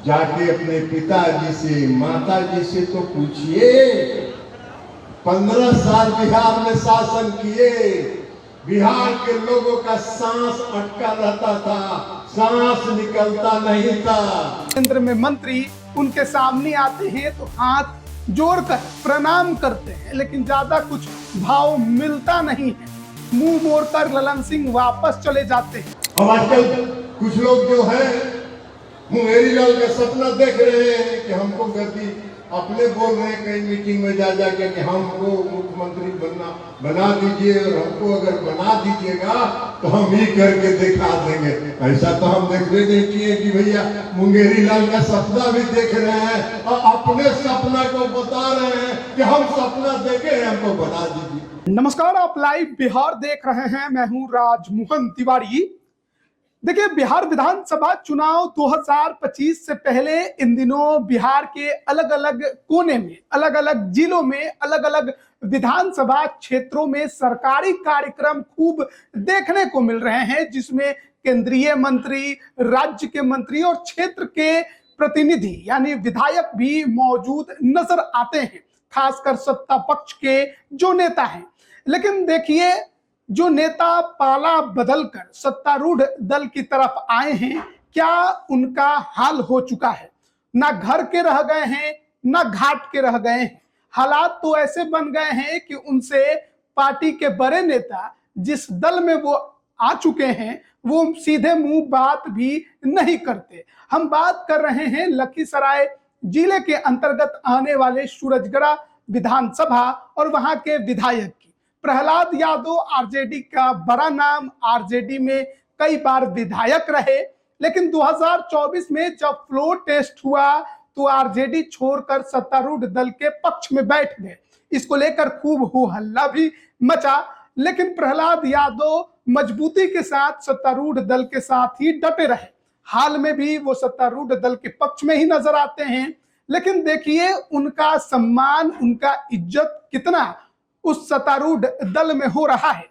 जाके अपने पिताजी से माताजी से तो पूछिए। 15 साल बिहार में शासन किए, बिहार के लोगों का सांस अटका रहता था, सांस निकलता नहीं था। केंद्र में मंत्री उनके सामने आते हैं तो हाथ जोड़कर प्रणाम करते हैं, लेकिन ज्यादा कुछ भाव मिलता नहीं है। मुंह मोड़कर ललन सिंह वापस चले जाते हैं। अब आजकल कुछ लोग जो है मुंगेरी लाल का सपना देख रहे हैं कि हमको गति अपने बोल रहे हैं कई मीटिंग में जा जाके कि हमको मुख्यमंत्री बना दीजिए, और हमको अगर बना दीजिएगा तो हम ही करके दिखा देंगे। ऐसा तो हम देखने नहीं किए कि भैया मुंगेरी लाल का सपना भी देख रहे हैं और अपने सपना को बता रहे हैं कि हम सपना देखे हैं, हमको बना दीजिए। नमस्कार, आप लाइव बिहार देख रहे हैं। मैं हूं राजमोहन तिवारी। देखिए, बिहार विधानसभा चुनाव 2025 से पहले इन दिनों बिहार के अलग अलग कोने में, अलग अलग जिलों में, अलग अलग विधानसभा क्षेत्रों में सरकारी कार्यक्रम खूब देखने को मिल रहे हैं, जिसमें केंद्रीय मंत्री, राज्य के मंत्री और क्षेत्र के प्रतिनिधि यानी विधायक भी मौजूद नजर आते हैं, खासकर सत्ता पक्ष के जो नेता हैं। लेकिन देखिए, जो नेता पाला बदलकर सत्तारूढ़ दल की तरफ आए हैं, क्या उनका हाल हो चुका है? ना घर के रह गए हैं, ना घाट के रह गए हैं। हालात तो ऐसे बन गए हैं कि उनसे पार्टी के बड़े नेता जिस दल में वो आ चुके हैं, वो सीधे मुंह बात भी नहीं करते। हम बात कर रहे हैं लखीसराय जिले के अंतर्गत आने वाले सूरजगढ़ विधानसभा और वहां के विधायक की। प्रहलाद यादव आरजेडी का बड़ा नाम, आरजेडी में कई बार विधायक रहे, लेकिन 2024 में जब फ्लोर टेस्ट हुआ तो आरजेडी छोड़कर सत्तारूढ़ दल के पक्ष में बैठ गए। इसको लेकर खूब हो हल्ला भी मचा, लेकिन प्रहलाद यादव मजबूती के साथ सत्तारूढ़ दल के साथ ही डटे रहे। हाल में भी वो सत्तारूढ़ दल के पक्ष में ही नजर आते हैं, लेकिन देखिए उनका सम्मान, उनका इज्जत कितना उस सत्तारूढ़ दल में हो रहा है।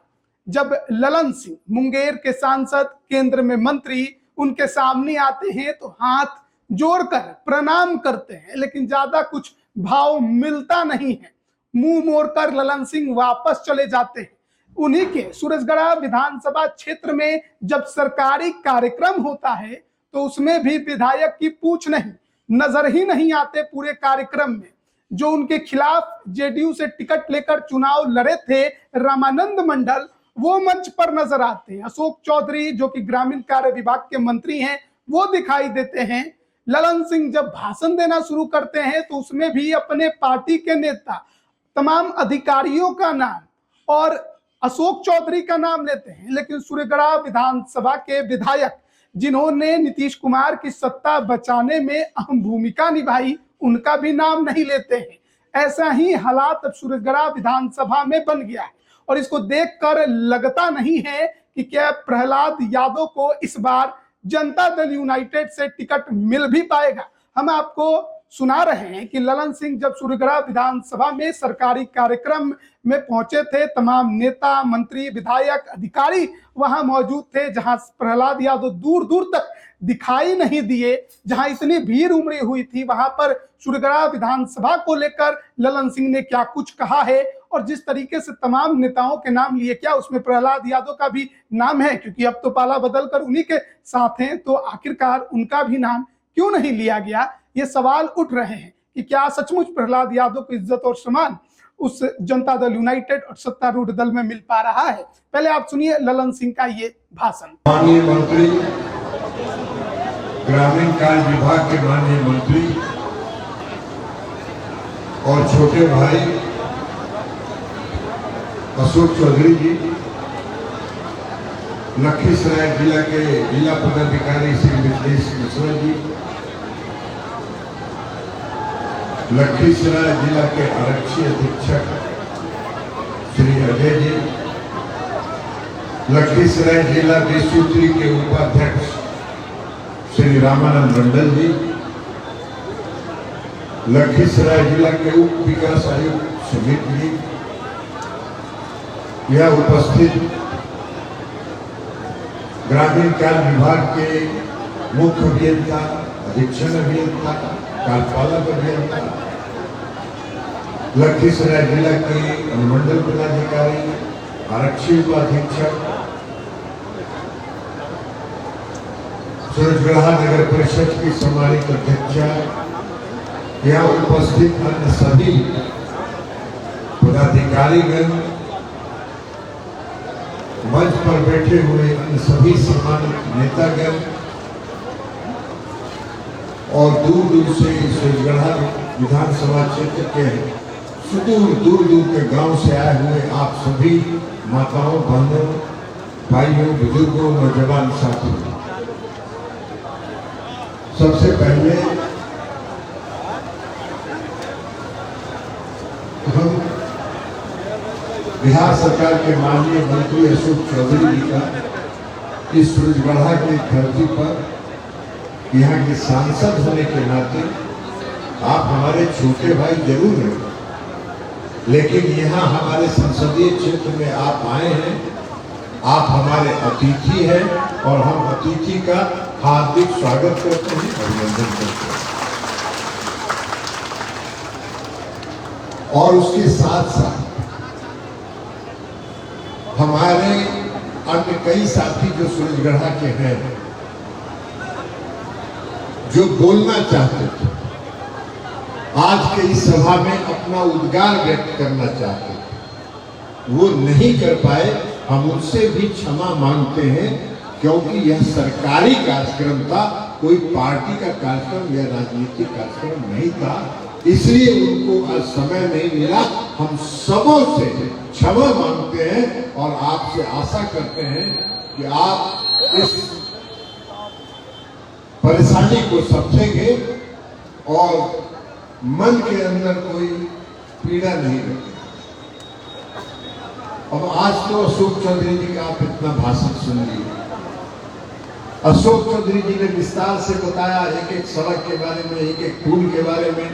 जब ललन सिंह मुंगेर के सांसद, केंद्र में मंत्री उनके सामने आते हैं तो हाथ जोड़कर प्रणाम करते हैं, लेकिन ज्यादा कुछ भाव मिलता नहीं है। मुंह मोड़कर ललन सिंह वापस चले जाते हैं। उन्हीं के सूरजगढ़ विधानसभा क्षेत्र में जब सरकारी कार्यक्रम होता है तो उसमें भी विधायक की पूछ नहीं, नजर ही नहीं आते पूरे कार्यक्रम में। जो उनके खिलाफ जेडीयू से टिकट लेकर चुनाव लड़े थे रामानंद मंडल, वो मंच पर नजर आते हैं। अशोक चौधरी जो कि ग्रामीण कार्य विभाग के मंत्री हैं, वो दिखाई देते हैं। ललन सिंह जब भाषण देना शुरू करते हैं तो उसमें भी अपने पार्टी के नेता, तमाम अधिकारियों का नाम और अशोक चौधरी का नाम लेते हैं। लेकिन सूरजगढ़ विधानसभा के विधायक जिन्होंने नीतीश कुमार की सत्ता बचाने में अहम भूमिका निभाई, उनका भी नाम नहीं लेते हैं। ऐसा ही हालात अब सूरजगढ़ विधानसभा में बन गया है और इसको देखकर लगता नहीं है कि क्या प्रहलाद यादव को इस बार जनता दल यूनाइटेड से टिकट मिल भी पाएगा। हम आपको सुना रहे हैं कि ललन सिंह जब सूरजगढ़ विधानसभा में सरकारी कार्यक्रम में पहुंचे थे, तमाम नेता, मंत्री, विधायक, अधिकारी वहां मौजूद थे। जहां प्रहलाद यादव दूर दूर तक दिखाई नहीं दिए, जहां इतनी भीड़ उमड़ी हुई थी, वहां पर सूरजगढ़ विधानसभा को लेकर ललन सिंह ने क्या कुछ कहा है और जिस तरीके से तमाम नेताओं के नाम लिए, क्या उसमें प्रहलाद यादव का भी नाम है? क्योंकि अब तो पाला बदलकर उन्हीं के साथ हैं, तो आखिरकार उनका भी नाम क्यों नहीं लिया गया? ये सवाल उठ रहे हैं कि क्या सचमुच प्रहलाद यादव को इज्जत और सम्मान उस जनता दल यूनाइटेड और सत्तारूढ़ दल में मिल पा रहा है? पहले आप सुनिए ललन सिंह का ये भाषण। माननीय मंत्री, ग्रामीण कार्य विभाग के माननीय मंत्री और छोटे भाई अशोक चौधरी जी, लखीसराय जिला के जिला पदाधिकारी श्री मिथिलेश मिश्रा जी, लखीसराय जिला के आरक्षी अधीक्षक श्री अजय जी, लखीसराय जिला देशूत्री के उपाध्यक्ष श्री रामानंद मंडल जी, लखीसराय जिला के उप विकास आयुक्त सुमित जी, यह उपस्थित ग्रामीण कार्य विभाग के मुख्य अभियंता अधीक्षण अभियंता, कार्यपालक अभियंता, लखीसराय जिला के अनुमंडल पदाधिकारी, आरक्षी उपाधीक्षक, सूरजगढ़ा नगर परिषद की सम्मानित अध्यक्षा, यहाँ उपस्थित अन्य सभी पदाधिकारीगण, मंच पर बैठे हुए अन्य सभी सम्मानित नेतागण और दूर दूर से सूरजगढ़ा विधानसभा क्षेत्र के सुदूर दूर दूर के गांव से आए हुए आप सभी माताओं, बहनों, भाइयों, बुजुर्गों, नौजवान साथियों, सबसे पहले हम बिहार सरकार के माननीय मंत्री अशोक चौधरी जी का इस सूरजगढ़ा की धरती पर यहाँ के सांसद होने के नाते, आप हमारे छोटे भाई जरूर हैं, लेकिन यहाँ हमारे संसदीय क्षेत्र में आप आए हैं, आप हमारे अतिथि हैं और हम अतिथि का हार्दिक स्वागत करते हैं, अभिनंदन करते हैं। और उसके साथ साथ हमारे अन्य कई साथी जो सूरजगढ़ा के हैं, जो बोलना चाहते थे, आज के इस सभा में अपना उद्गार व्यक्त करना चाहते थे, वो नहीं कर पाए, हम उनसे भी क्षमा मांगते हैं, क्योंकि यह सरकारी कार्यक्रम था, कोई पार्टी का कार्यक्रम या राजनीतिक कार्यक्रम नहीं था, इसलिए उनको आज समय नहीं मिला। हम सबों से क्षमा मांगते हैं और आपसे आशा करते हैं कि आप इस परेशानी को समझेंगे और मन के अंदर कोई पीड़ा नहीं रखेंगे। अब आज तो अशोक चौधरी जी का आप इतना भाषण सुन लिए। अशोक चौधरी जी ने विस्तार से बताया एक एक सड़क के बारे में, एक एक पुल के बारे में,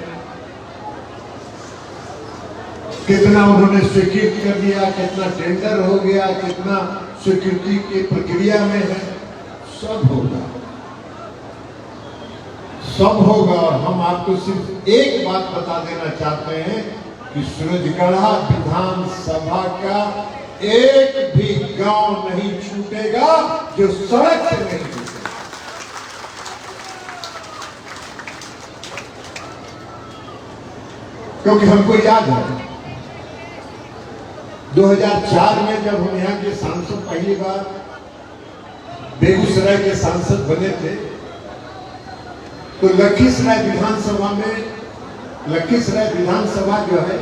कितना उन्होंने स्वीकृत कर दिया, कितना टेंडर हो गया, कितना स्वीकृति की प्रक्रिया में है। सब होगा, सब होगा। और हम आपको सिर्फ एक बात बता देना चाहते हैं कि सूरजगढ़ा विधानसभा का एक भी गांव नहीं छूटेगा जो सड़क से नहीं छूटेगा। क्योंकि हमको याद है 2004 में जब हम यहाँ के सांसद पहली बार बेगूसराय के सांसद बने थे, तो लखीसराय विधानसभा जो है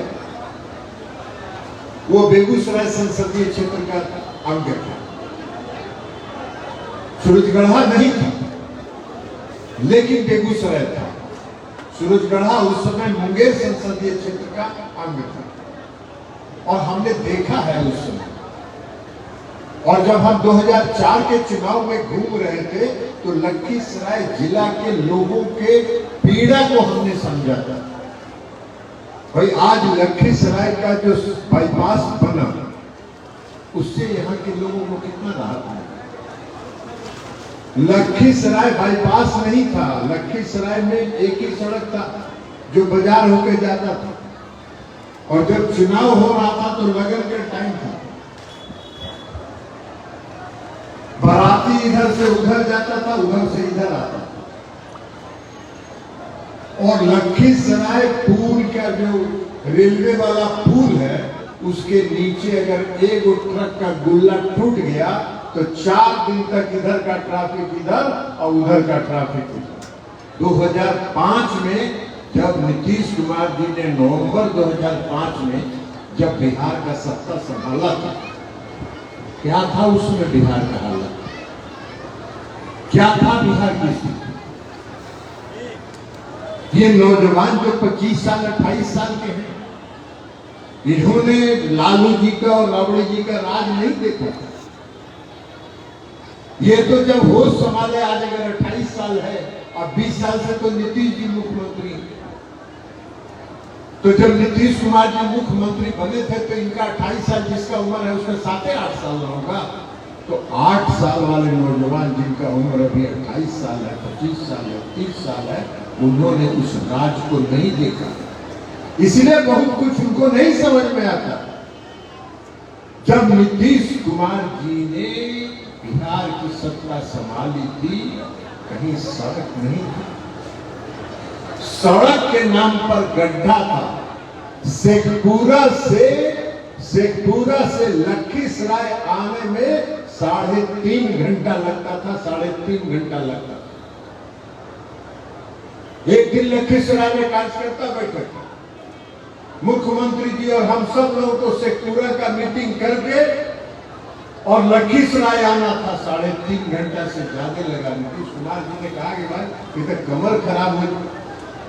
वो बेगूसराय संसदीय क्षेत्र का अंग था, सूरजगढ़ा नहीं था, लेकिन बेगूसराय था। सूरजगढ़ा उस समय मुंगेर संसदीय क्षेत्र का अंग था और हमने देखा है उस समय। और जब हम 2004 के चुनाव में घूम रहे थे तो लखीसराय जिला के लोगों के पीड़ा को हमने समझा था। भाई आज लखीसराय का जो बाईपास बना, उससे यहाँ के लोगों को कितना राहत है। लखीसराय बाईपास नहीं था, लखीसराय में एक ही सड़क था जो बाजार होके जाता था, और जब चुनाव हो रहा था तो लगन का टाइम था, बाराती इधर से उधर जाता था, उधर से इधर आता था। और लखीसराय पुल का जो रेलवे वाला पुल है, उसके नीचे अगर एक ट्रक का गुल्ला टूट गया तो 4 दिन तक इधर का ट्रैफिक इधर और उधर का ट्रैफिक इधर। 2005 में जब नीतीश कुमार जी ने नवंबर 2005 में जब बिहार का सत्ता संभाला था, क्या था उसमें बिहार का हालत, क्या था बिहार की स्थिति। ये नौजवान जो 25 साल 28 साल के हैं, इन्होंने लालू जी का और राबड़ी जी का राज नहीं देखा। ये तो जब होश संभाले, आज अगर 28 साल है और 20 साल से तो नीतीश जी मुख्यमंत्री हैं। तो जब नीतीश कुमार जी मुख्यमंत्री बने थे तो इनका 28 साल जिसका उम्र है उसका 7-8 साल होगा। तो 8 साल वाले नौजवान जिनका उम्र अभी 28 साल है, 25 साल है, 30 साल है, उन्होंने उस राज को नहीं देखा, इसलिए बहुत कुछ उनको नहीं समझ में आता। जब नीतीश कुमार जी ने बिहार की सत्ता संभाली थी, कहीं सड़क नहीं थी, सड़क के नाम पर गड्ढा था। शेखपुरा से लखीसराय आने में 3.5 घंटा लगता था, 3.5 घंटा लगता था। एक दिन लखीसराय में कार्यकर्ता बैठक, मुख्यमंत्री जी और हम सब लोगों को शेखपुरा का मीटिंग करके और लखीसराय आना था, 3.5 घंटा से ज्यादा लगा। नीतीश कुमार जी ने कहा कि भाई ये तो कमर खराब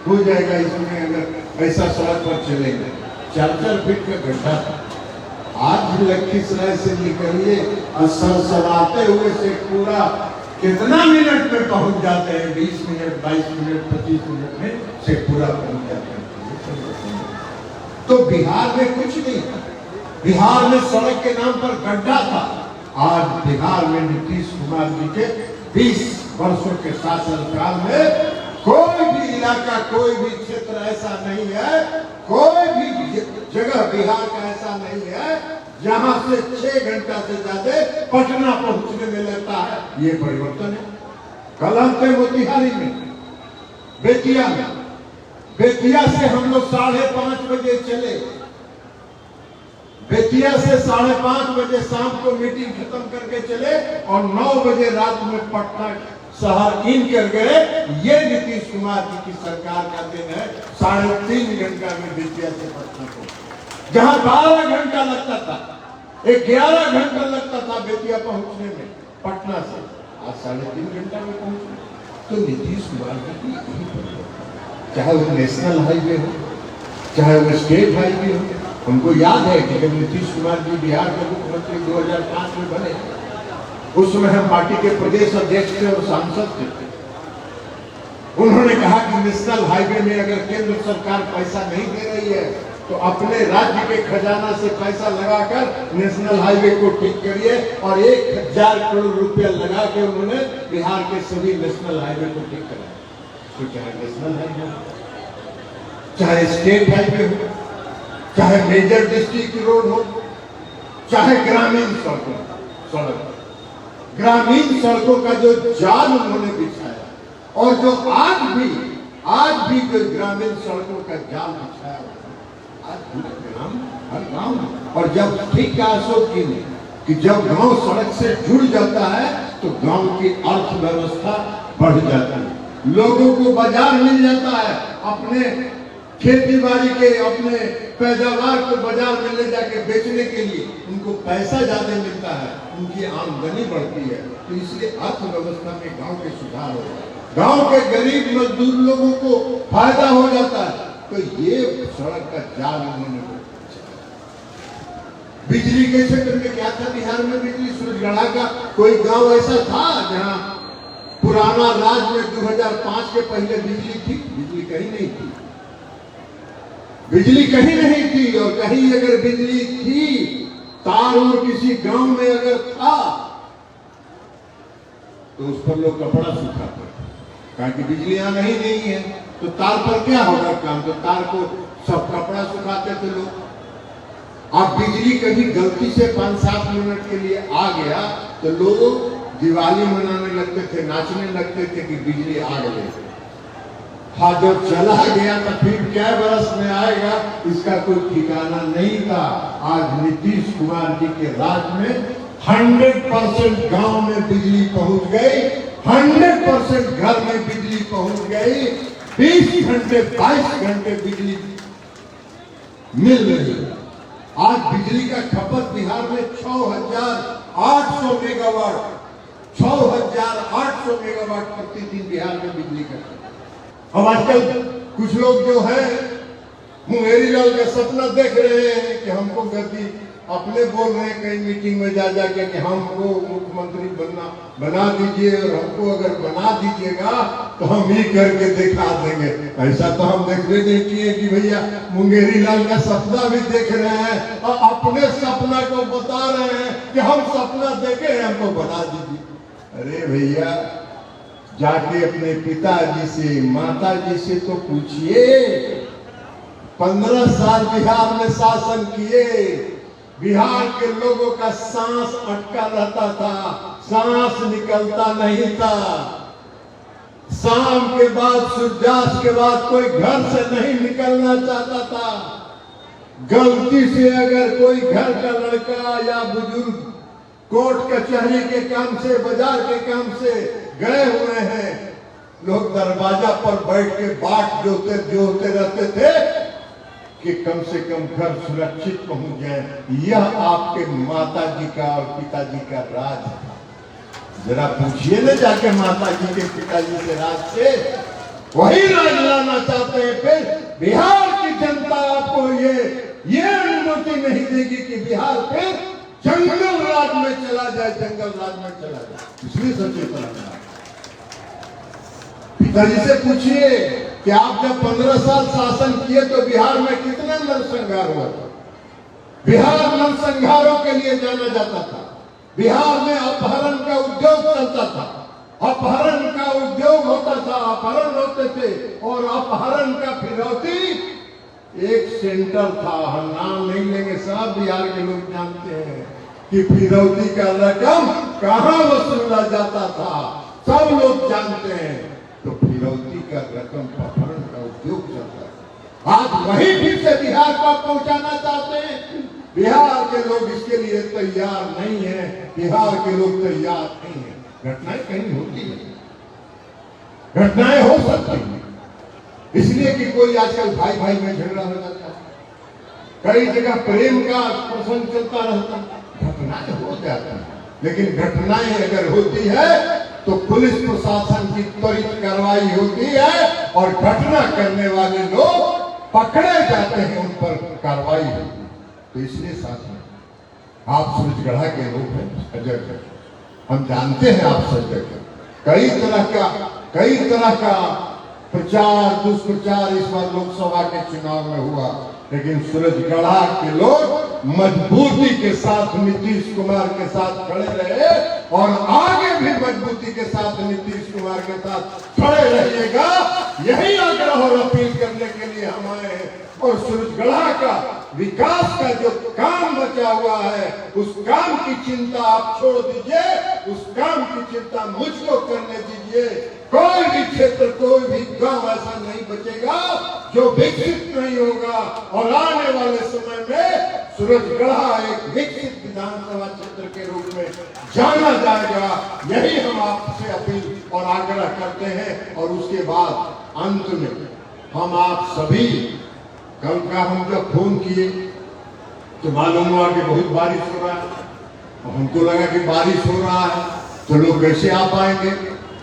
हो जाएगा इसमें अगर ऐसा सड़क पर चलेंगे। 4-4 फीट का गड्ढा था। आज लखीसराय से निकलिए और सरसराते हुए शेखपुरा कितना मिनट में पहुंच जाते हैं, 20 मिनट, 22 मिनट, 25 मिनट में शेखपुरा पहुंच जाते हैं। तो बिहार में कुछ नहीं था, बिहार में सड़क के नाम पर गड्ढा था। आज बिहार में नीतीश कुमार जी के 20 वर्षों के शासनकाल में कोई भी इलाका, कोई भी क्षेत्र ऐसा नहीं है, कोई भी जगह बिहार का ऐसा नहीं है जहां से 6 घंटा से ज्यादा पटना पहुंचने में लगता है। ये परिवर्तन है। कल हम थे मोतिहारी में, बेतिया से हम लोग 5:30 बजे चले। बेतिया से 5:30 बजे शाम को मीटिंग खत्म करके चले और 9 बजे रात में पटना शहर इन कर गए। ये नीतीश कुमार जी की सरकार का दिन है। 3.5 घंटा में बेतिया से पटना को, जहां 12 घंटा लगता था, 11 घंटा लगता था बेतिया पहुंचने में पटना से, आज 3.5 घंटा में पहुंचे। तो नीतीश कुमार जी की यही परिवर्तन, चाहे वो नेशनल हाईवे हो, चाहे वो स्टेट हाईवे हो। हमको याद है कि जब नीतीश कुमार जी बिहार के मुख्यमंत्री 2005 में बने, उस समय हम पार्टी के प्रदेश अध्यक्ष थे और सांसद थे। उन्होंने कहा कि नेशनल हाईवे में अगर केंद्र सरकार पैसा नहीं दे रही है तो अपने राज्य के खजाना से पैसा लगाकर नेशनल हाईवे को ठीक करिए, और 1000 करोड़ रुपया लगा के उन्होंने बिहार के सभी नेशनल हाईवे को ठीक कराया। तो चाहे नेशनल हाईवे हो, चाहे स्टेट हाईवे हो, चाहे मेजर डिस्ट्रिक्ट रोड हो, चाहे ग्रामीण सड़क, ग्रामीण सड़कों का जो जाल उन्होंने बिछाया, और जो आज भी जो ग्रामीण सड़कों का जाल बिछाया, आज पूरे ग्राम, हर गांव। और जब ठीक कहा अशोक जी ने कि जब गांव सड़क से जुड़ जाता है तो गांव की अर्थव्यवस्था बढ़ जाती है, लोगों को बाजार मिल जाता है, अपने खेती बाड़ी के अपने पैदावार को बाजार में ले जाके बेचने के लिए उनको पैसा ज्यादा मिलता है, उनकी आमदनी बढ़ती है। तो इसलिए अर्थव्यवस्था में गांव के सुधार हो जाता है, गांव के गरीब मजदूर लोगों को फायदा हो जाता है। तो ये सड़क का जाल उन्होंने, बिजली के क्षेत्र में क्या था बिहार में? बिजली सूरजगढ़ा का कोई गांव ऐसा था जहां पुराना राज में 2005 के पहले बिजली थी? बिजली कहीं नहीं थी, बिजली कहीं नहीं थी। और कहीं अगर बिजली थी, तार और किसी गांव में अगर था तो उस पर लोग कपड़ा सुखाते, कहा कि बिजली यहां नहीं है तो तार पर क्या होगा काम? तो तार को सब कपड़ा सुखाते थे लोग। अब बिजली कभी गलती से 5-7 मिनट के लिए आ गया तो लोग दिवाली मनाने लगते थे, नाचने लगते थे कि बिजली आ गई। हाँ, जब चला गया तो फिर क्या बरस में आएगा इसका कोई ठिकाना नहीं था। आज नीतीश कुमार जी के राज में 100% गांव में बिजली पहुंच गई, 100% घर में बिजली पहुंच गई, 20 घंटे 22 घंटे बिजली मिल रही है। आज बिजली का खपत बिहार में 6,800 मेगावाट, 6,800 मेगावाट प्रतिदिन बिहार में बिजली का। अब आजकल कुछ लोग जो है मुंगेरी लाल का सपना देख रहे हैं कि हमको गति अपने बोल रहे हैं कई मीटिंग में जा जाके कि हमको मुख्यमंत्री बना दीजिए, और हमको अगर बना दीजिएगा तो हम ही करके दिखा देंगे। ऐसा तो हम देखते नहीं किए कि भैया मुंगेरी लाल का सपना भी देख रहे हैं और अपने सपना को बता रहे हैं कि हम सपना देखे हैं, हमको बना दीजिए। अरे भैया, जाके अपने पिताजी से माताजी से तो पूछिए। 15 साल बिहार में शासन किए, बिहार के लोगों का सांस अटका रहता था, सांस निकलता नहीं था। शाम के बाद, सूर्यास्त के बाद कोई घर से नहीं निकलना चाहता था। गलती से अगर कोई घर का लड़का या बुजुर्ग कोर्ट कचहरी के काम से, बाजार के काम से गए हुए हैं, लोग दरवाजा पर बैठ के बाट जोते रहते थे कि कम से कम घर सुरक्षित पहुंच जाए। यह आपके माताजी का और पिताजी का राज था। जरा पूछिए ना जाके माताजी के पिताजी से, राज से वही राज लाना चाहते हैं। फिर बिहार की जनता आपको ये अनुमति नहीं देगी कि बिहार फिर जंगल राज में चला जाए, जंगल राज में चला जाए। इसलिए सचेत रहना। पिताजी से पूछिए कि आप जब 15 साल शासन किए तो बिहार में कितना नरसंहार हुआ था। बिहार नरसंहारों के लिए जाना जाता था। बिहार में अपहरण का उद्योग चलता था, अपहरण का उद्योग होता था, अपहरण होते थे, और अपहरण का फिरौती एक सेंटर था। हम नाम नहीं लेंगे, सब बिहार के लोग जानते हैं कि फिरौती का रकम कहां वसूला जाता था, सब लोग जानते हैं। तो फिरौती का रकम, अपहरण का उद्योग चलता है। आज वही फिर से बिहार को पहुंचाना चाहते हैं। बिहार के लोग इसके लिए तैयार नहीं है, बिहार के लोग तैयार नहीं है। घटनाएं कहीं होती है, घटनाएं हो सकती हैं, इसलिए कि कोई आजकल भाई भाई में झगड़ा हो जाता है, कई जगह प्रेम का प्रसंग चलता रहता है, घटनाएं हो जाती हैं। लेकिन घटनाएं अगर होती है तो पुलिस प्रशासन की त्वरित कार्रवाई होती है और घटना करने वाले लोग पकड़े जाते हैं, उन पर कार्रवाई होती है। तो इसलिए साथ में आप सूरजगढ़ा के लोग हैं, सजग हैं, हम जानते हैं आप सजग हैं। कई तरह का प्रचार दुष्प्रचार इस बार लोकसभा के चुनाव में हुआ, लेकिन सूरजगढ़ा के लोग मजबूती के साथ नीतीश कुमार के साथ खड़े रहे और आगे भी मजबूती के साथ नीतीश कुमार के साथ खड़े रहिएगा। यही आग्रह और अपील करने के लिए हम आए हैं। और सूरजगढ़ा का विकास का जो काम बचा हुआ है, उस काम की चिंता आप छोड़ दीजिए, उस काम की चिंता मुझको करने दीजिए। कोई भी क्षेत्र, कोई भी गांव ऐसा नहीं बचेगा जो विकसित नहीं होगा। और आने वाले समय में सूरजगढ़ा एक विकसित विधानसभा क्षेत्र के रूप में जाना जाएगा। यही हम आपसे अपील और आग्रह करते हैं। और उसके बाद अंत में हम आप सभी, कल का हम जब फोन किए तो मालूम हुआ कि बहुत बारिश हो रहा है, और हमको लगा कि बारिश हो रहा है तो लोग कैसे आ पाएंगे।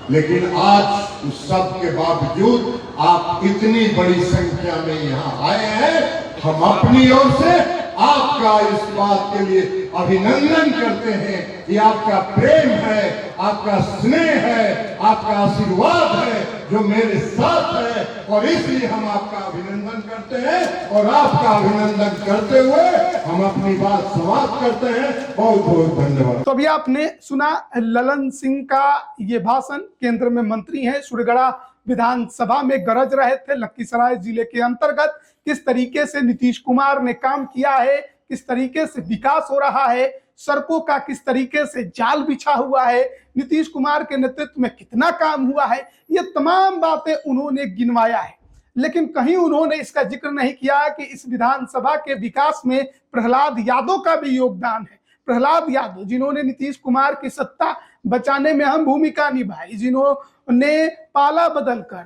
लेकिन आज उस सब के बावजूद आप इतनी बड़ी संख्या में यहाँ आए हैं। हम अपनी ओर से आपका इस बात के लिए अभिनंदन करते हैं कि आपका प्रेम है, आपका स्नेह है, आपका आशीर्वाद है जो मेरे साथ है। और इसलिए हम आपका अभिनंदन करते हैं। और आपका अभिनंदन करते हुए हम अपनी बात समाप्त करते हैं। बहुत बहुत धन्यवाद। तो अभी आपने सुना ललन सिंह का ये भाषण। केंद्र में मंत्री हैं, सूरजगढ़ा विधानसभा में गरज रहे थे। लखीसराय जिले के अंतर्गत किस तरीके से नीतीश कुमार ने काम किया है, किस तरीके से विकास हो रहा है, सड़कों का किस तरीके से जाल बिछा हुआ है, नीतीश कुमार के नेतृत्व में कितना काम हुआ है, ये तमाम बातें उन्होंने गिनवाया है। लेकिन कहीं उन्होंने इसका जिक्र नहीं किया कि इस विधानसभा के विकास में प्रहलाद यादव का भी योगदान है। प्रहलाद यादव, जिन्होंने नीतीश कुमार की सत्ता बचाने में अहम भूमिका निभाई, जिन्होंने पाला बदलकर,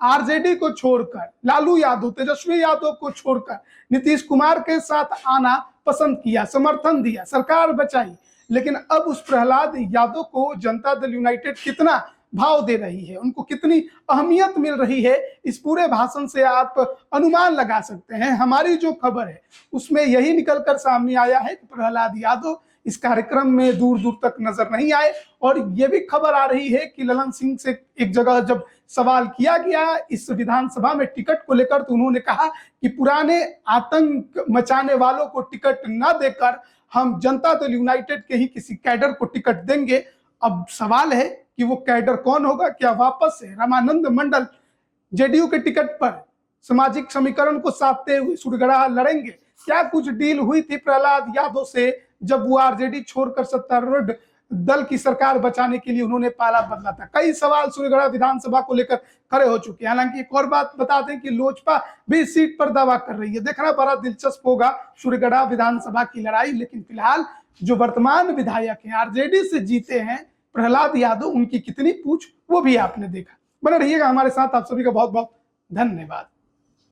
आरजेडी को छोड़कर, लालू यादव, तेजस्वी यादव को छोड़कर नीतीश कुमार के साथ आना पसंद किया, समर्थन दिया, सरकार बचाई। लेकिन अब उस प्रहलाद यादव को जनता दल यूनाइटेड कितना भाव दे रही है, उनको कितनी अहमियत मिल रही है, इस पूरे भाषण से आप अनुमान लगा सकते हैं। हमारी जो खबर है उसमें यही निकलकर सामने आया है कि प्रहलाद यादव इस कार्यक्रम में दूर दूर तक नजर नहीं आए। और ये भी खबर आ रही है कि ललन सिंह से एक जगह जब सवाल किया गया इस विधानसभा में टिकट को लेकर, तो उन्होंने कहा कि पुराने आतंक मचाने वालों को टिकट न देकर हम जनता दल यूनाइटेड के ही किसी कैडर को टिकट देंगे। अब सवाल है कि वो कैडर कौन होगा? क्या वापस से रामानंद मंडल जेडीयू के टिकट पर सामाजिक समीकरण को साधते हुए सुरगढ़ा लड़ेंगे? क्या कुछ डील हुई थी प्रहलाद यादव से जब वो आरजेडी छोड़कर सत्तारूढ़ दल की सरकार बचाने के लिए उन्होंने पाला बदला था? कई सवाल सूर्यगढ़ा विधानसभा को लेकर खड़े हो चुके हैं। हालांकि एक और बात बता दें कि लोजपा भी इस सीट पर दावा कर रही है। देखना बड़ा दिलचस्प होगा सूर्यगढ़ा विधानसभा की लड़ाई। लेकिन फिलहाल जो वर्तमान विधायक हैं, आरजेडी से जीते हैं प्रहलाद यादव, उनकी कितनी पूछ वो भी आपने देखा। बने रहिएगा हमारे साथ। आप सभी का बहुत बहुत धन्यवाद।